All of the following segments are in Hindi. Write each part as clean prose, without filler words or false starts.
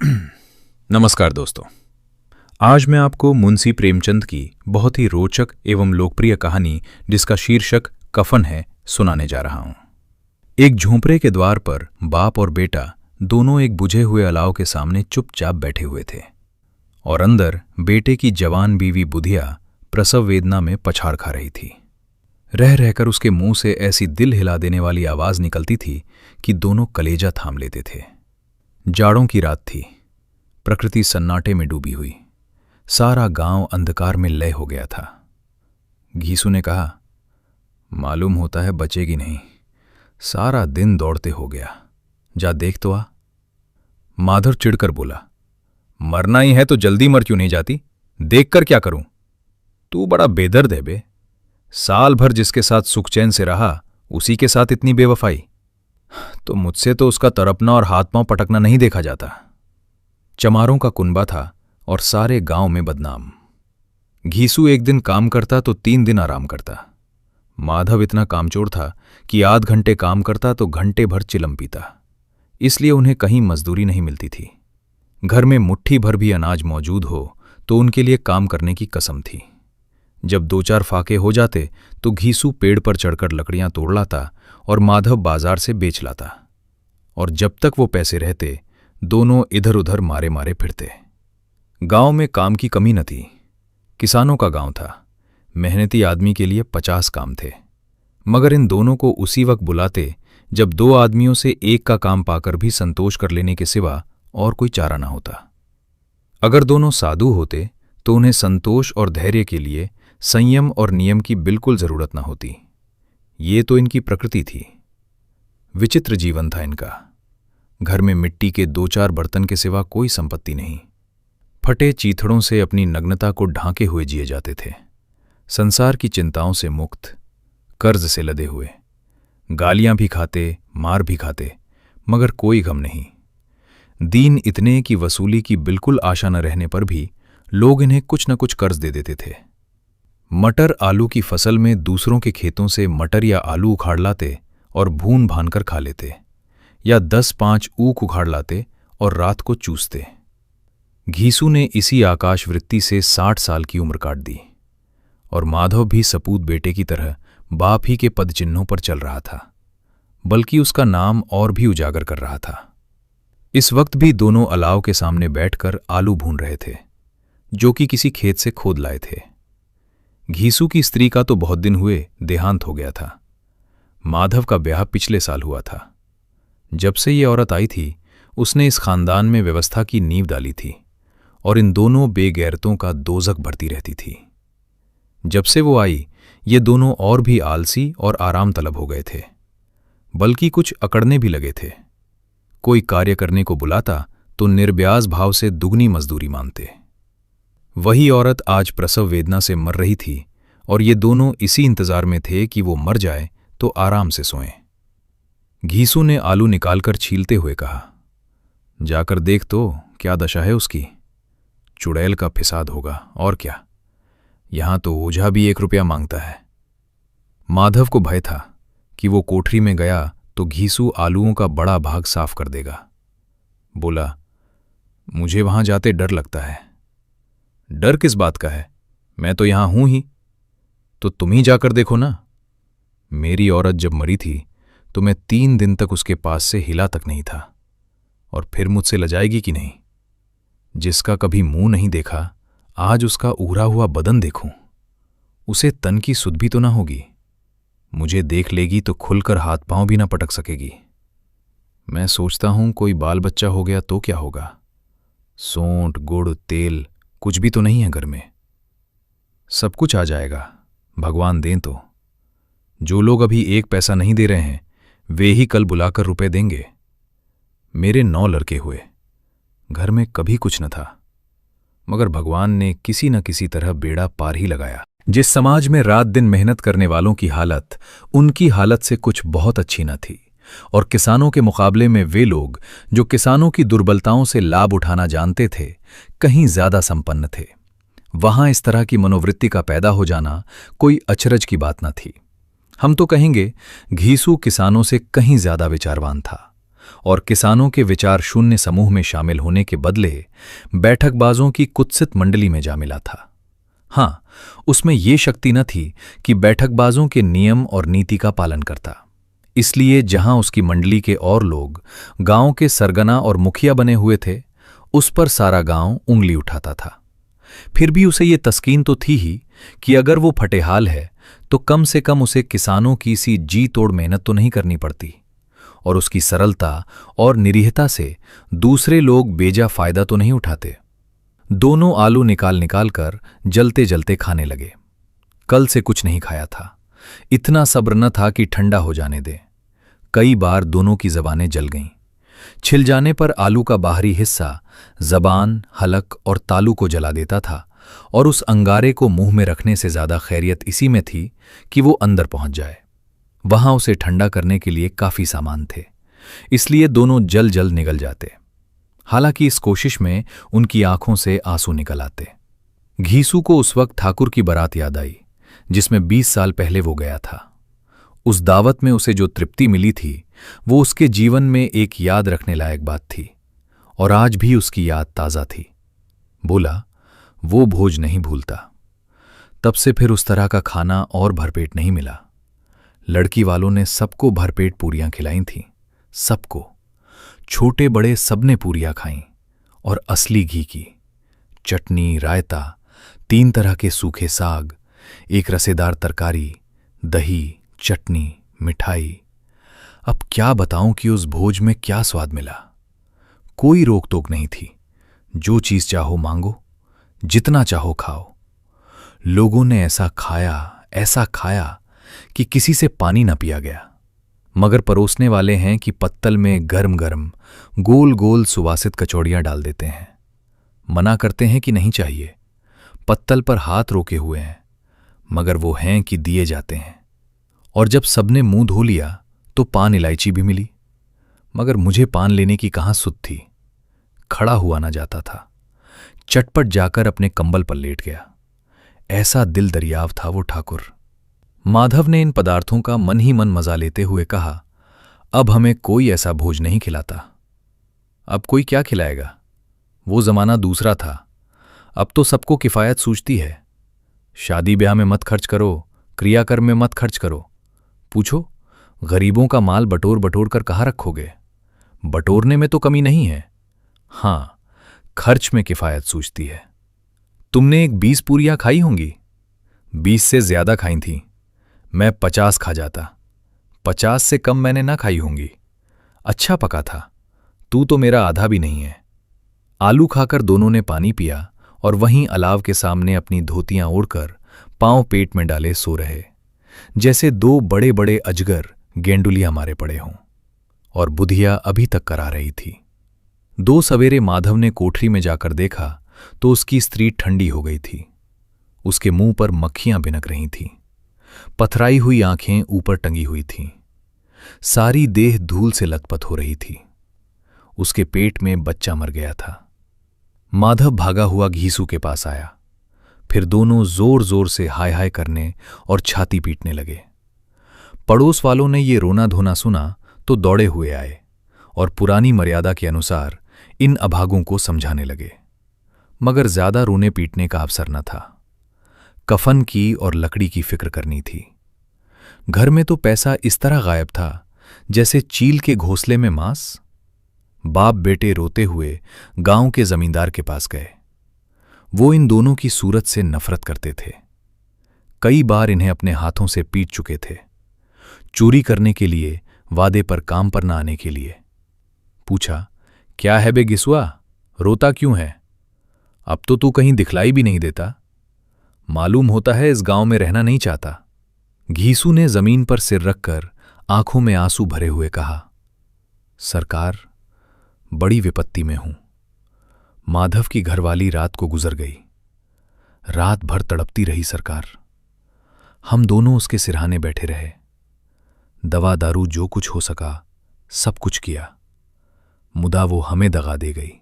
नमस्कार दोस्तों। आज मैं आपको मुंशी प्रेमचंद की बहुत ही रोचक एवं लोकप्रिय कहानी, जिसका शीर्षक कफन है, सुनाने जा रहा हूं। एक झोंपड़े के द्वार पर बाप और बेटा दोनों एक बुझे हुए अलाव के सामने चुपचाप बैठे हुए थे और अंदर बेटे की जवान बीवी बुधिया प्रसव वेदना में पछाड़ खा रही थी। रह रहकर उसके मुंह से ऐसी दिल हिला देने वाली आवाज निकलती थी कि दोनों कलेजा थाम लेते थे। जाड़ों की रात थी। प्रकृति सन्नाटे में डूबी हुई। सारा गांव अंधकार में लय हो गया था। घीसू ने कहा, मालूम होता है बचेगी नहीं। सारा दिन दौड़ते हो गया, जा देख तो आ। माधव चिढ़कर बोला, मरना ही है तो जल्दी मर क्यों नहीं जाती? देखकर क्या करूं? तू बड़ा बेदर्द है बे। साल भर जिसके साथ सुख चैन से रहा, उसी के साथ इतनी बेवफाई। तो मुझसे तो उसका तड़पना और हाथ पांव पटकना नहीं देखा जाता। चमारों का कुनबा था और सारे गांव में बदनाम। घीसू एक दिन काम करता तो 3 दिन आराम करता। माधव इतना कामचोर था कि आध घंटे काम करता तो घंटे भर चिलम पीता। इसलिए उन्हें कहीं मजदूरी नहीं मिलती थी। घर में मुट्ठी भर भी अनाज मौजूद हो तो उनके लिए काम करने की कसम थी। जब 2-4 फाके हो जाते तो घीसू पेड़ पर चढ़कर लकड़ियां तोड़ लाता और माधव बाजार से बेच लाता। और जब तक वो पैसे रहते, दोनों इधर उधर मारे मारे फिरते। गांव में काम की कमी न थी। किसानों का गांव था। मेहनती आदमी के लिए 50 काम थे। मगर इन दोनों को उसी वक्त बुलाते जब 2 आदमियों से एक का काम पाकर भी संतोष कर लेने के सिवा और कोई चारा न होता। अगर दोनों साधु होते तो उन्हें संतोष और धैर्य के लिए संयम और नियम की बिल्कुल जरूरत न होती। ये तो इनकी प्रकृति थी। विचित्र जीवन था इनका। घर में मिट्टी के 2-4 बर्तन के सिवा कोई संपत्ति नहीं। फटे चीथड़ों से अपनी नग्नता को ढांके हुए जिए जाते थे। संसार की चिंताओं से मुक्त, कर्ज से लदे हुए। गालियां भी खाते, मार भी खाते, मगर कोई गम नहीं। दीन इतने कि वसूली की बिल्कुल आशा न रहने पर भी लोग इन्हें कुछ न कुछ कर्ज दे देते थे। मटर आलू की फसल में दूसरों के खेतों से मटर या आलू उखाड़ लाते और भून भान कर खा लेते, या 10-5 ऊख उखाड़ लाते और रात को चूसते। घीसू ने इसी आकाश वृत्ति से 60 साल की उम्र काट दी और माधव भी सपूत बेटे की तरह बाप ही के पदचिन्हों पर चल रहा था, बल्कि उसका नाम और भी उजागर कर रहा था। इस वक्त भी दोनों अलाव के सामने बैठकर आलू भून रहे थे, जो कि किसी खेत से खोद लाए थे। घीसू की स्त्री का तो बहुत दिन हुए देहांत हो गया था। माधव का ब्याह पिछले साल हुआ था। जब से ये औरत आई थी, उसने इस खानदान में व्यवस्था की नींव डाली थी और इन दोनों बेगैरतों का दोजक भरती रहती थी। जब से वो आई, ये दोनों और भी आलसी और आराम तलब हो गए थे, बल्कि कुछ अकड़ने भी लगे थे। कोई कार्य करने को बुलाता तो निर्ब्याज भाव से दुगनी मजदूरी मांगते। वही औरत आज प्रसव वेदना से मर रही थी और ये दोनों इसी इंतजार में थे कि वो मर जाए तो आराम से सोएं। घीसू ने आलू निकालकर छीलते हुए कहा, जाकर देख तो क्या दशा है उसकी। चुड़ैल का फिसाद होगा और क्या। यहां तो ओझा भी 1 रुपया मांगता है। माधव को भय था कि वो कोठरी में गया तो घीसू आलूओं का बड़ा भाग साफ कर देगा। बोला, मुझे वहां जाते डर लगता है। डर किस बात का है? मैं तो यहां हूं ही। तो तुम ही जाकर देखो ना। मेरी औरत जब मरी थी तो मैं 3 दिन तक उसके पास से हिला तक नहीं था, और फिर मुझसे लजाएगी कि नहीं? जिसका कभी मुंह नहीं देखा, आज उसका उभरा हुआ बदन देखूं। उसे तन की सुध भी तो ना होगी। मुझे देख लेगी तो खुलकर हाथ पांव भी ना पटक सकेगी। मैं सोचता हूं कोई बाल बच्चा हो गया तो क्या होगा। सोंठ, गुड़, तेल कुछ भी तो नहीं है घर में। सब कुछ आ जाएगा, भगवान दें तो। जो लोग अभी 1 पैसा नहीं दे रहे हैं, वे ही कल बुलाकर रुपए देंगे। मेरे 9 लड़के हुए, घर में कभी कुछ न था, मगर भगवान ने किसी न किसी तरह बेड़ा पार ही लगाया। जिस समाज में रात दिन मेहनत करने वालों की हालत उनकी हालत से कुछ बहुत अच्छी न थी, और किसानों के मुकाबले में वे लोग जो किसानों की दुर्बलताओं से लाभ उठाना जानते थे, कहीं ज्यादा संपन्न थे, वहां इस तरह की मनोवृत्ति का पैदा हो जाना कोई अचरज की बात न थी। हम तो कहेंगे घीसू किसानों से कहीं ज्यादा विचारवान था और किसानों के विचार शून्य समूह में शामिल होने के बदले बैठकबाजों की कुत्सित मंडली में जा मिला था। हाँ, उसमें ये शक्ति न थी कि बैठकबाजों के नियम और नीति का पालन करता। इसलिए जहां उसकी मंडली के और लोग गांव के सरगना और मुखिया बने हुए थे, उस पर सारा गांव उंगली उठाता था। फिर भी उसे ये तस्कीन तो थी ही कि अगर वो फटेहाल है तो कम से कम उसे किसानों की सी जी तोड़ मेहनत तो नहीं करनी पड़ती, और उसकी सरलता और निरीहता से दूसरे लोग बेजा फायदा तो नहीं उठाते। दोनों आलू निकाल निकाल कर जलते जलते खाने लगे। कल से कुछ नहीं खाया था, इतना सब्र न था कि ठंडा हो जाने दे। कई बार दोनों की जबानें जल गईं। छिल जाने पर आलू का बाहरी हिस्सा जबान, हलक और तालू को जला देता था, और उस अंगारे को मुंह में रखने से ज्यादा खैरियत इसी में थी कि वो अंदर पहुंच जाए। वहां उसे ठंडा करने के लिए काफी सामान थे, इसलिए दोनों जल जल निगल जाते। हालांकि इस कोशिश में उनकी आंखों से आंसू निकल आते। घीसू को उस वक्त ठाकुर की बारात याद आई, जिसमें 20 साल पहले वो गया था। उस दावत में उसे जो तृप्ति मिली थी, वो उसके जीवन में एक याद रखने लायक बात थी, और आज भी उसकी याद ताज़ा थी। बोला, वो भोज नहीं भूलता। तब से फिर उस तरह का खाना और भरपेट नहीं मिला। लड़की वालों ने सबको भरपेट पूरियां खिलाई थीं, सबको, छोटे बड़े सबने पूरियां खाईं, और असली घी की। चटनी, रायता, 3 तरह के सूखे साग, एक रसेदार तरकारी, दही, चटनी, मिठाई। अब क्या बताऊं कि उस भोज में क्या स्वाद मिला। कोई रोक टोक नहीं थी, जो चीज चाहो मांगो, जितना चाहो खाओ। लोगों ने ऐसा खाया कि किसी से पानी न पिया गया। मगर परोसने वाले हैं कि पत्तल में गरम गरम गोल गोल सुवासित कचौड़ियां डाल देते हैं। मना करते हैं कि नहीं चाहिए, पत्तल पर हाथ रोके हुए हैं, मगर वो हैं कि दिए जाते हैं। और जब सबने मुंह धो लिया तो पान इलायची भी मिली, मगर मुझे पान लेने की कहां सुध थी। खड़ा हुआ ना जाता था, चटपट जाकर अपने कंबल पर लेट गया। ऐसा दिल दरियाव था वो ठाकुर। माधव ने इन पदार्थों का मन ही मन मजा लेते हुए कहा, अब हमें कोई ऐसा भोज नहीं खिलाता। अब कोई क्या खिलाएगा? वो जमाना दूसरा था। अब तो सबको किफायत सूझती है। शादी ब्याह में मत खर्च करो, क्रियाकर्म में मत खर्च करो। पूछो, गरीबों का माल बटोर बटोर कर कहाँ रखोगे? बटोरने में तो कमी नहीं है, हां, खर्च में किफायत सूझती है। तुमने एक 20 पूरियां खाई होंगी। 20 से ज्यादा खाई थीं। मैं 50 खा जाता। 50 से कम मैंने ना खाई होंगी। अच्छा पका था। तू तो मेरा आधा भी नहीं है। आलू खाकर दोनों ने पानी पिया और वहीं अलाव के सामने अपनी धोतियां ओढ़कर पांव पेट में डाले सो रहे, जैसे 2 बड़े बड़े अजगर गेंडुलियां मारे पड़े हों। और बुधिया अभी तक करा रही थी। 2 सवेरे माधव ने कोठरी में जाकर देखा तो उसकी स्त्री ठंडी हो गई थी। उसके मुंह पर मक्खियां बिनक रही थीं। पथराई हुई आंखें ऊपर टंगी हुई थीं। सारी देह धूल से लथपथ हो रही थी। उसके पेट में बच्चा मर गया था। माधव भागा हुआ घीसू के पास आया। फिर दोनों जोर जोर से हाय हाय करने और छाती पीटने लगे। पड़ोस वालों ने ये रोना धोना सुना तो दौड़े हुए आए और पुरानी मर्यादा के अनुसार इन अभागों को समझाने लगे। मगर ज्यादा रोने पीटने का अवसर न था। कफन की और लकड़ी की फिक्र करनी थी। घर में तो पैसा इस तरह गायब था जैसे चील के घोंसले में मांस। बाप बेटे रोते हुए गांव के जमींदार के पास गए। वो इन दोनों की सूरत से नफरत करते थे। कई बार इन्हें अपने हाथों से पीट चुके थे, चोरी करने के लिए, वादे पर काम पर न आने के लिए। पूछा, क्या है बे गिसुआ, रोता क्यों है? अब तो तू कहीं दिखलाई भी नहीं देता। मालूम होता है इस गांव में रहना नहीं चाहता। घीसू ने जमीन पर सिर रखकर आंखों में आंसू भरे हुए कहा, सरकार, बड़ी विपत्ति में हूं। माधव की घरवाली रात को गुजर गई। रात भर तड़पती रही सरकार। हम दोनों उसके सिरहाने बैठे रहे। दवा दारू जो कुछ हो सका सब कुछ किया। मुदा वो हमें दगा दे गई।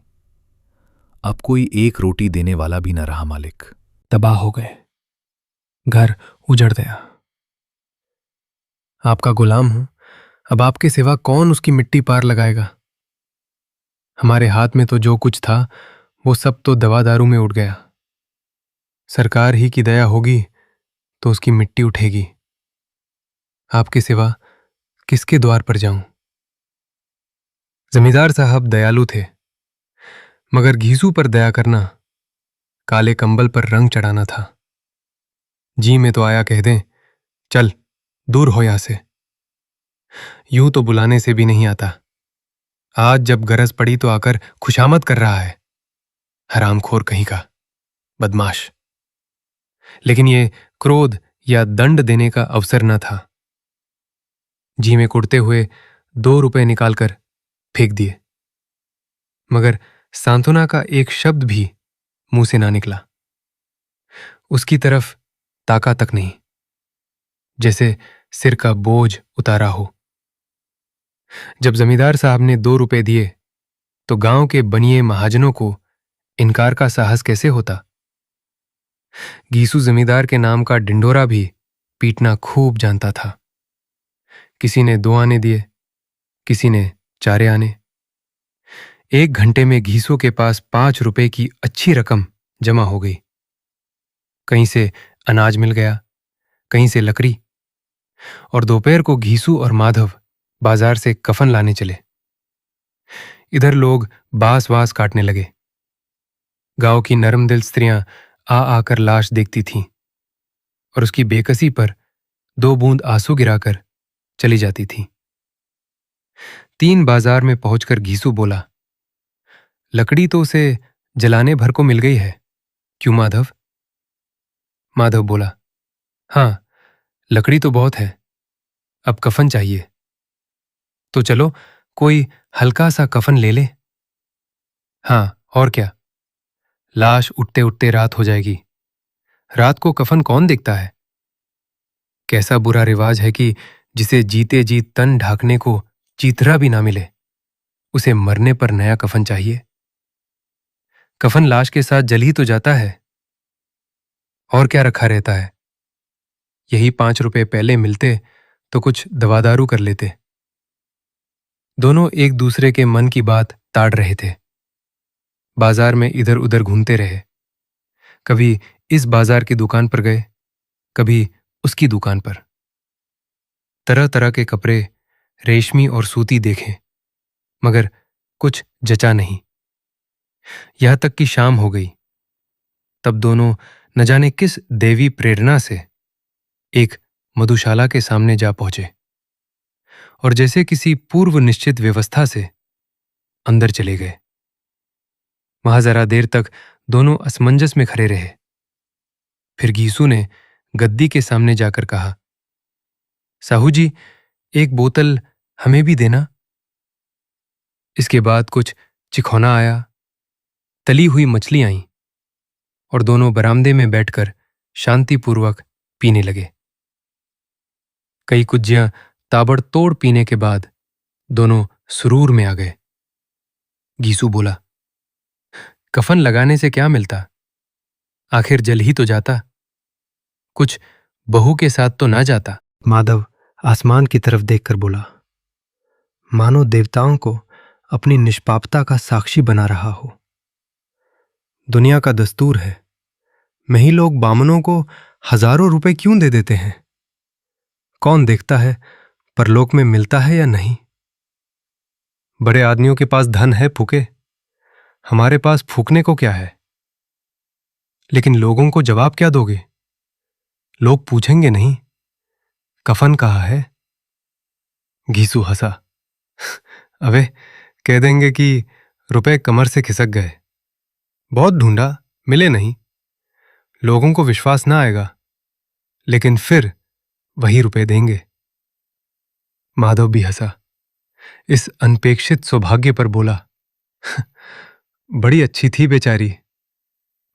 अब कोई एक रोटी देने वाला भी न रहा मालिक। तबाह हो गए, घर उजड़ गया। आपका गुलाम हूं, अब आपके सिवा कौन उसकी मिट्टी पार लगाएगा? हमारे हाथ में तो जो कुछ था वो सब तो दवा दारू में उड़ गया। सरकार ही की दया होगी तो उसकी मिट्टी उठेगी। आपके सिवा किसके द्वार पर जाऊं? जमींदार साहब दयालु थे, मगर घीसू पर दया करना काले कंबल पर रंग चढ़ाना था। जी में तो आया कह दें, चल दूर हो यहां से। यूं तो बुलाने से भी नहीं आता। आज जब गरज पड़ी तो आकर खुशामद कर रहा है। हरामखोर कहीं का, बदमाश। लेकिन ये क्रोध या दंड देने का अवसर न था। जी में कुड़ते हुए 2 रुपए निकालकर फेंक दिए, मगर सांत्वना का एक शब्द भी मुंह से ना निकला। उसकी तरफ ताका तक नहीं, जैसे सिर का बोझ उतारा हो। जब जमींदार साहब ने 2 रुपए दिए तो गांव के बनिए महाजनों को इनकार का साहस कैसे होता। गीसू जमींदार के नाम का डिंडोरा भी पीटना खूब जानता था। किसी ने 2 आने दिए, किसी ने 4 आने। 1 घंटे में घीसू के पास 5 रुपए की अच्छी रकम जमा हो गई। कहीं से अनाज मिल गया, कहीं से लकड़ी, और दोपहर को घीसू और माधव बाजार से कफन लाने चले। इधर लोग बांस वास काटने लगे। गांव की नरमदिल स्त्रियां आ आकर लाश देखती थीं और उसकी बेकसी पर 2 बूंद आंसू गिराकर चली जाती थीं। 3 बाजार में पहुंचकर घीसू बोला, लकड़ी तो उसे जलाने भर को मिल गई है, क्यों माधव? माधव बोला, हां, लकड़ी तो बहुत है, अब कफन चाहिए। तो चलो कोई हल्का सा कफन ले ले। हां, और क्या, लाश उठते उठते रात हो जाएगी। रात को कफन कौन देखता है? कैसा बुरा रिवाज है कि जिसे जीते जी तन ढांकने को चीथरा भी ना मिले, उसे मरने पर नया कफन चाहिए। कफन लाश के साथ जल ही तो जाता है, और क्या रखा रहता है। यही 5 रुपए पहले मिलते तो कुछ दवा दारू कर लेते। दोनों एक दूसरे के मन की बात ताड़ रहे थे। बाजार में इधर उधर घूमते रहे। कभी इस बाजार की दुकान पर गए, कभी उसकी दुकान पर। तरह तरह के कपड़े, रेशमी और सूती देखे, मगर कुछ जचा नहीं। यहां तक कि शाम हो गई। तब दोनों न जाने किस देवी प्रेरणा से एक मधुशाला के सामने जा पहुंचे और जैसे किसी पूर्व निश्चित व्यवस्था से अंदर चले गए। वहां जरा देर तक दोनों असमंजस में खड़े रहे। फिर घीसू ने गद्दी के सामने जाकर कहा, साहू जी, एक बोतल हमें भी देना। इसके बाद कुछ चिखौना आया, तली हुई मछली आईं, और दोनों बरामदे में बैठकर शांतिपूर्वक पीने लगे। कई कुज्जियां ताबड़तोड़ पीने के बाद दोनों सुरूर में आ गए। घीसू बोला, कफन लगाने से क्या मिलता, आखिर जल ही तो जाता, कुछ बहू के साथ तो ना जाता। माधव आसमान की तरफ देखकर बोला, मानो देवताओं को अपनी निष्पापता का साक्षी बना रहा हो। दुनिया का दस्तूर है, मैं ही लोग बामनों को हजारों रुपए क्यों दे देते हैं? कौन देखता है परलोक में मिलता है या नहीं? बड़े आदमियों के पास धन है फूके, हमारे पास फूकने को क्या है? लेकिन लोगों को जवाब क्या दोगे? लोग पूछेंगे नहीं, कफन कहाँ है? घीसू हंसा, अबे कह देंगे कि रुपए कमर से खिसक गए, बहुत ढूंढा मिले नहीं। लोगों को विश्वास ना आएगा, लेकिन फिर वही रुपए देंगे। माधव भी हंसा, इस अनपेक्षित सौभाग्य पर बोला, बड़ी अच्छी थी बेचारी,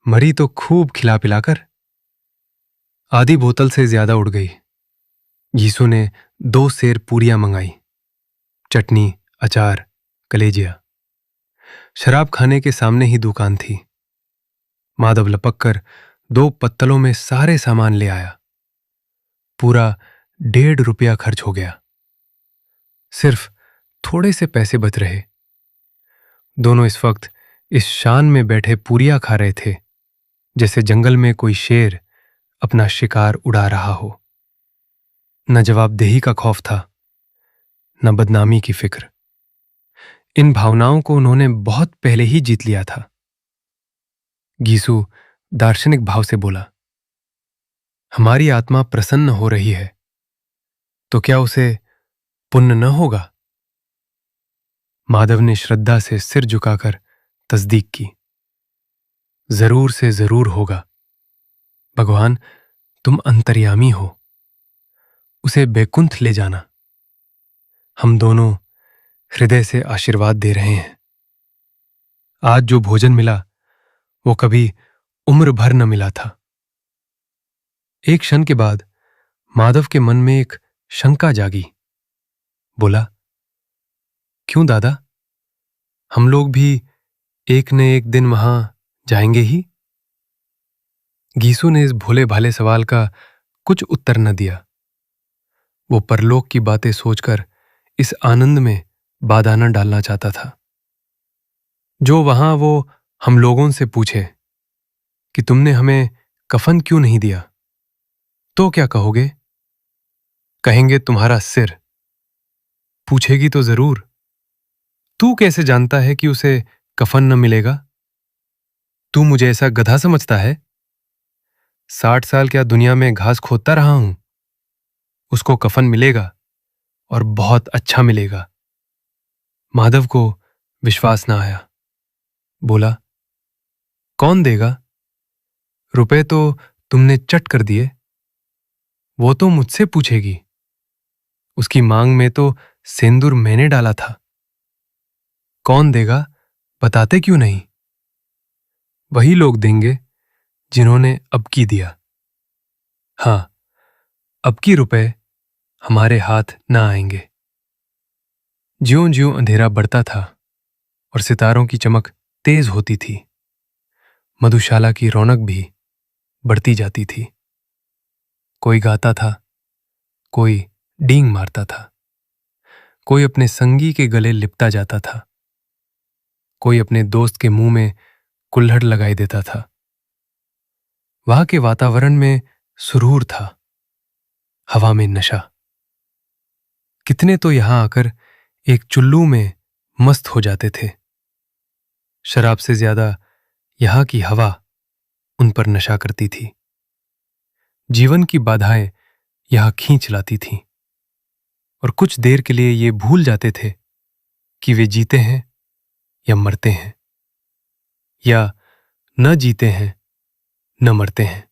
मरी तो खूब खिला पिलाकर। आधी बोतल से ज्यादा उड़ गई। घीसू ने 2 सेर पूरियां मंगाई, चटनी, अचार, कलेजिया। शराब खाने के सामने ही दुकान थी। माधव लपक कर 2 पत्तलों में सारे सामान ले आया। पूरा 1.5 रुपया खर्च हो गया। सिर्फ थोड़े से पैसे बच रहे। दोनों इस वक्त इस शान में बैठे पूरियां खा रहे थे जैसे जंगल में कोई शेर अपना शिकार उड़ा रहा हो। न जवाबदेही का खौफ था, न बदनामी की फिक्र। इन भावनाओं को उन्होंने बहुत पहले ही जीत लिया था। गीसू दार्शनिक भाव से बोला, हमारी आत्मा प्रसन्न हो रही है तो क्या उसे पुण्य न होगा? माधव ने श्रद्धा से सिर झुकाकर तस्दीक की, जरूर से जरूर होगा। भगवान, तुम अंतर्यामी हो, उसे बैकुंठ ले जाना। हम दोनों हृदय से आशीर्वाद दे रहे हैं। आज जो भोजन मिला वो कभी उम्र भर न मिला था। एक क्षण के बाद माधव के मन में एक शंका जागी। बोला, क्यों दादा, हम लोग भी एक न एक दिन वहां जाएंगे ही? गीसू ने इस भोले भाले सवाल का कुछ उत्तर न दिया। वो परलोक की बातें सोचकर इस आनंद में बाधा न डालना चाहता था। जो वहां वो हम लोगों से पूछे कि तुमने हमें कफन क्यों नहीं दिया, तो क्या कहोगे? कहेंगे तुम्हारा सिर। पूछेगी तो जरूर, तू कैसे जानता है कि उसे कफन न मिलेगा? तू मुझे ऐसा गधा समझता है? 60 साल क्या दुनिया में घास खोदता रहा हूं? उसको कफन मिलेगा और बहुत अच्छा मिलेगा। माधव को विश्वास ना आया। बोला, कौन देगा? रुपए तो तुमने चट कर दिए। वो तो मुझसे पूछेगी। उसकी मांग में तो सेंदूर मैंने डाला था। कौन देगा बताते क्यों नहीं? वही लोग देंगे जिन्होंने अब की दिया। हां, अब की रुपए हमारे हाथ ना आएंगे। ज्यों ज्यों अंधेरा बढ़ता था और सितारों की चमक तेज होती थी, मधुशाला की रौनक भी बढ़ती जाती थी। कोई गाता था, कोई डींग मारता था, कोई अपने संगी के गले लिपटा जाता था, कोई अपने दोस्त के मुंह में कुल्हड़ लगाई देता था। वहां के वातावरण में सुरूर था, हवा में नशा। कितने तो यहां आकर एक चुल्लू में मस्त हो जाते थे। शराब से ज्यादा यहां की हवा उन पर नशा करती थी। जीवन की बाधाएं यहां खींच लाती थीं और कुछ देर के लिए ये भूल जाते थे कि वे जीते हैं या मरते हैं, या न जीते हैं न मरते हैं।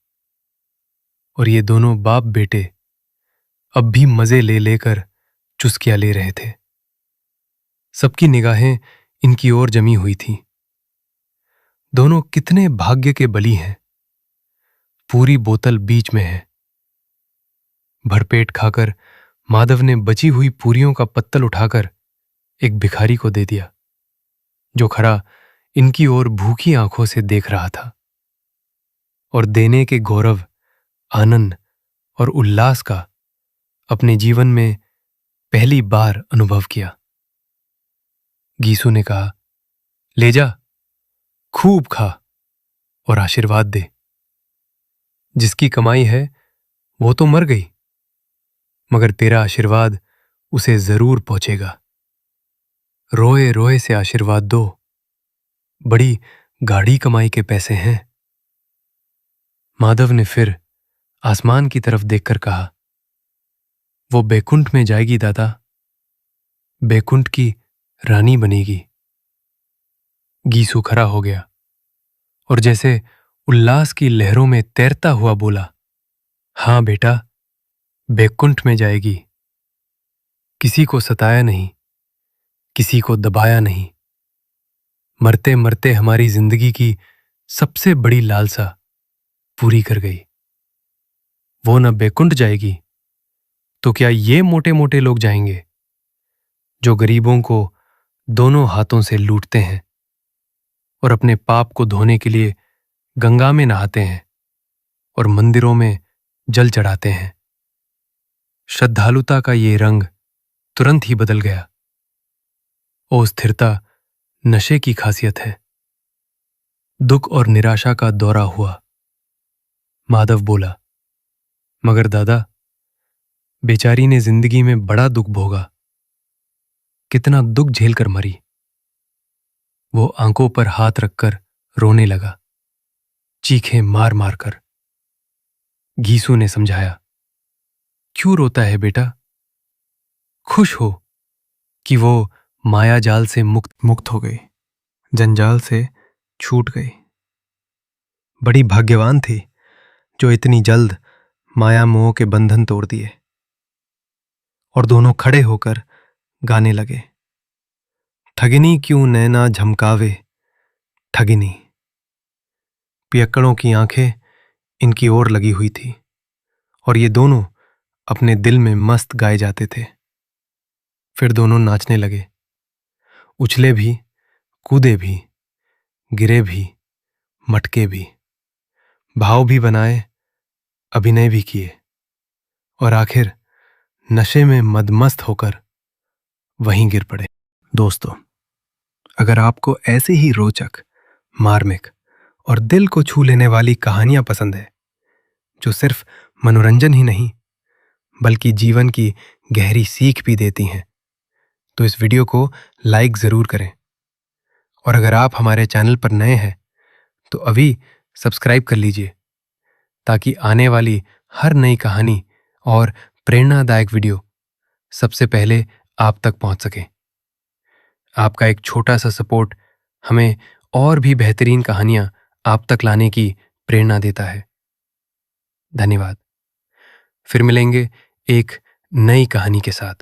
और ये दोनों बाप बेटे अब भी मजे ले लेकर चुस्कियां ले रहे थे। सबकी निगाहें इनकी ओर जमी हुई थीं। दोनों कितने भाग्य के बली हैं। पूरी बोतल बीच में है। भरपेट खाकर माधव ने बची हुई पूरियों का पत्तल उठाकर एक भिखारी को दे दिया, जो खड़ा इनकी ओर भूखी आंखों से देख रहा था और देने के गौरव, आनंद और उल्लास का अपने जीवन में पहली बार अनुभव किया। गीसू ने कहा, ले जा, खूब खा और आशीर्वाद दे। जिसकी कमाई है वो तो मर गई, मगर तेरा आशीर्वाद उसे जरूर पहुंचेगा। रोए रोए से आशीर्वाद दो, बड़ी गाढ़ी कमाई के पैसे हैं। माधव ने फिर आसमान की तरफ देखकर कहा, वो बैकुंठ में जाएगी दादा, बैकुंठ की रानी बनेगी। गीसू खड़ा हो गया और जैसे उल्लास की लहरों में तैरता हुआ बोला, हां बेटा, बैकुंठ में जाएगी। किसी को सताया नहीं, किसी को दबाया नहीं। मरते मरते हमारी जिंदगी की सबसे बड़ी लालसा पूरी कर गई। वो न बैकुंठ जाएगी तो क्या ये मोटे मोटे लोग जाएंगे जो गरीबों को दोनों हाथों से लूटते हैं और अपने पाप को धोने के लिए गंगा में नहाते हैं और मंदिरों में जल चढ़ाते हैं। श्रद्धालुता का ये रंग तुरंत ही बदल गया। ओ स्थिरता नशे की खासियत है। दुख और निराशा का दौरा हुआ। माधव बोला, मगर दादा, बेचारी ने जिंदगी में बड़ा दुख भोगा, कितना दुख झेलकर मरी। वो आंखों पर हाथ रखकर रोने लगा, चीखें मार मार कर। घीसू ने समझाया, क्यों रोता है बेटा? खुश हो कि वो माया जाल से मुक्त हो गई, जंजाल से छूट गई। बड़ी भाग्यवान थी जो इतनी जल्द माया मोह के बंधन तोड़ दिए। और दोनों खड़े होकर गाने लगे, ठगिनी क्यों नैना झमकावे, ठगिनी। पियक्कड़ों की आंखें इनकी ओर लगी हुई थी और ये दोनों अपने दिल में मस्त गाए जाते थे। फिर दोनों नाचने लगे, उछले भी, कूदे भी, गिरे भी, मटके भी, भाव भी बनाए, अभिनय भी किए और आखिर नशे में मदमस्त होकर वहीं गिर पड़े। दोस्तों, अगर आपको ऐसे ही रोचक, मार्मिक और दिल को छू लेने वाली कहानियां पसंद है, जो सिर्फ मनोरंजन ही नहीं बल्कि जीवन की गहरी सीख भी देती हैं, तो इस वीडियो को लाइक जरूर करें। और अगर आप हमारे चैनल पर नए हैं तो अभी सब्सक्राइब कर लीजिए, ताकि आने वाली हर नई कहानी और प्रेरणादायक वीडियो सबसे पहले आप तक पहुंच सके। आपका एक छोटा सा सपोर्ट हमें और भी बेहतरीन कहानियां आप तक लाने की प्रेरणा देता है। धन्यवाद। फिर मिलेंगे एक नई कहानी के साथ।